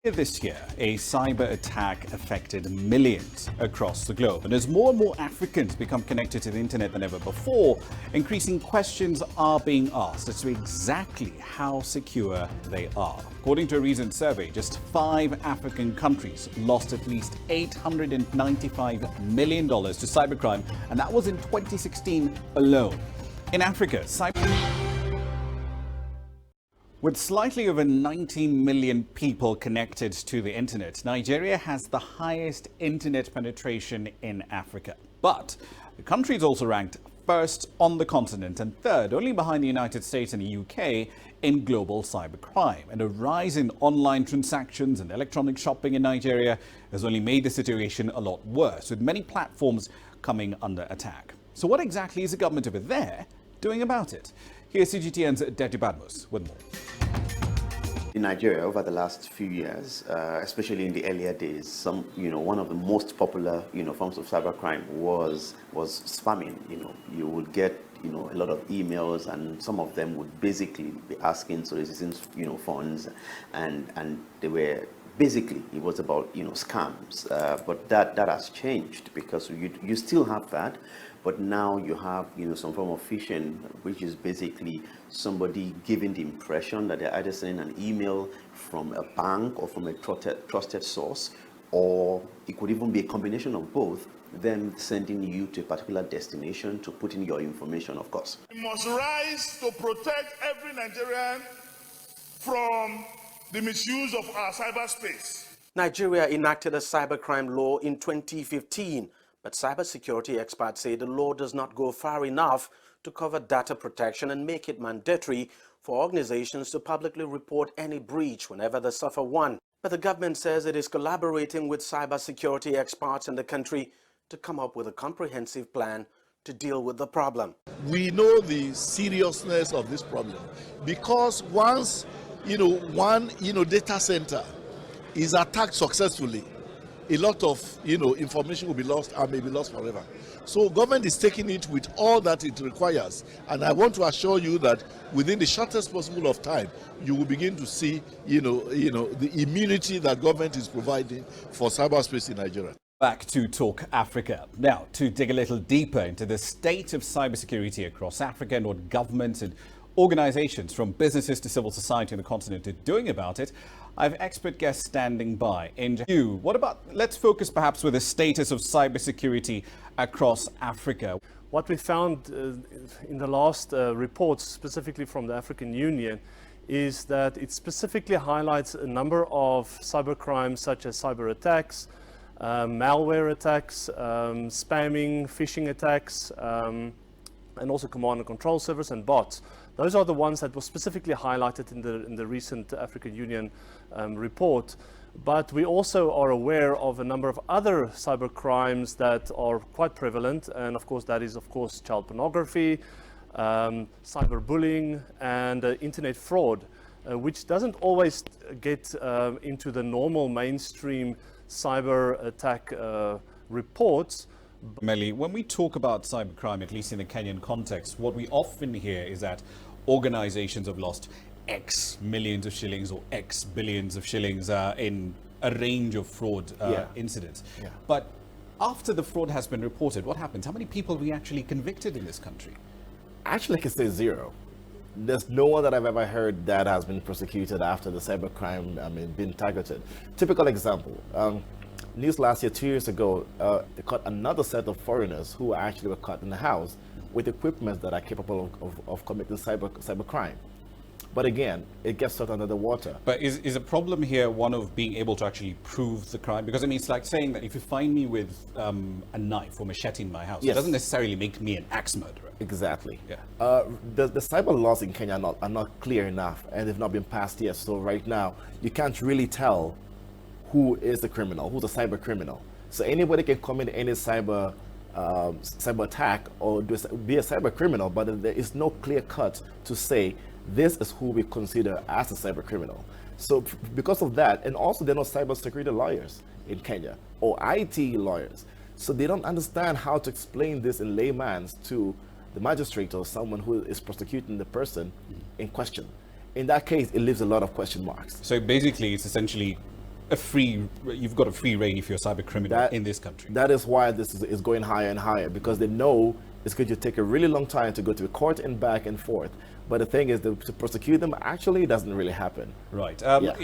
This year, a cyber attack affected millions across the globe. And as more and more Africans become connected to the internet than ever before, increasing questions are being asked as to exactly how secure they are. According to a recent survey, just 5 African countries lost at least $895 million to cybercrime, and that was in 2016 alone. In Africa, with slightly over 19 million people connected to the internet, Nigeria has the highest internet penetration in Africa. But the country is also ranked first on the continent and third, only behind the United States and the UK, in global cybercrime. And a rise in online transactions and electronic shopping in Nigeria has only made the situation a lot worse, with many platforms coming under attack. So what exactly is the government over there doing about it? Here's CGTN's Deji Badmus with more. In Nigeria, over the last few years, especially in the earlier days, one of the most popular, forms of cybercrime was spamming. You would get, a lot of emails, and some of them would basically be asking soliciting, funds, and they were basically, it was about, scams. But that has changed, because you still have that. But now you have, some form of phishing, which is basically somebody giving the impression that they're either sending an email from a bank or from a trusted source, or it could even be a combination of both, them sending you to a particular destination to put in your information, of course. We must rise to protect every Nigerian from the misuse of our cyberspace. Nigeria enacted a cybercrime law in 2015. But cybersecurity experts say the law does not go far enough to cover data protection and make it mandatory for organizations to publicly report any breach whenever they suffer one. But the government says it is collaborating with cybersecurity experts in the country to come up with a comprehensive plan to deal with the problem. We know the seriousness of this problem, because once one data center is attacked successfully, a lot of information will be lost and may be lost forever. So government is taking it with all that it requires, and I want to assure you that within the shortest possible of time, you will begin to see the immunity that government is providing for cyberspace in Nigeria. Back to Talk Africa. Now, to dig a little deeper into the state of cybersecurity across Africa and what governments and organizations from businesses to civil society on the continent are doing about it, I have expert guests standing by. Let's focus perhaps with the status of cybersecurity across Africa. What we found in the last reports, specifically from the African Union, is that it specifically highlights a number of cybercrimes such as cyber attacks, malware attacks, spamming, phishing attacks, and also command and control servers and bots. Those are the ones that were specifically highlighted in the recent African Union report. But we also are aware of a number of other cyber crimes that are quite prevalent, and of course that is child pornography, cyberbullying, and internet fraud, which doesn't always get into the normal mainstream cyber attack reports. Melly, when we talk about cybercrime, at least in the Kenyan context, what we often hear is that organizations have lost X millions of shillings or X billions of shillings in a range of fraud incidents. Yeah. But after the fraud has been reported, what happens? How many people are we actually convicted in this country? Actually, I can say 0. There's no one that I've ever heard that has been prosecuted after the cybercrime, been targeted. Typical example. News last year, 2 years ago, they caught another set of foreigners who actually were caught in the house with equipment that are capable of committing cybercrime. But again, it gets swept under the water. But is a problem here one of being able to actually prove the crime? Because it's like saying that if you find me with a knife or machete in my house, It doesn't necessarily make me an axe murderer. Exactly. Yeah. The cyber laws in Kenya are not clear enough, and they've not been passed yet. So right now, you can't really tell who is the criminal, who's a cyber criminal. So anybody can commit any cyber attack or be a cyber criminal, but there is no clear cut to say this is who we consider as a cyber criminal. So because of that, and also there are no cybersecurity lawyers in Kenya or IT lawyers, so they don't understand how to explain this in layman's to the magistrate or someone who is prosecuting the person in question. In that case, it leaves a lot of question marks. So basically, it's essentially you've got a free reign if you're a cyber criminal in this country. That is why this is going higher and higher, because they know it's going to take a really long time to go to court and back and forth. But the thing is, to prosecute them actually doesn't really happen. Right. Yeah.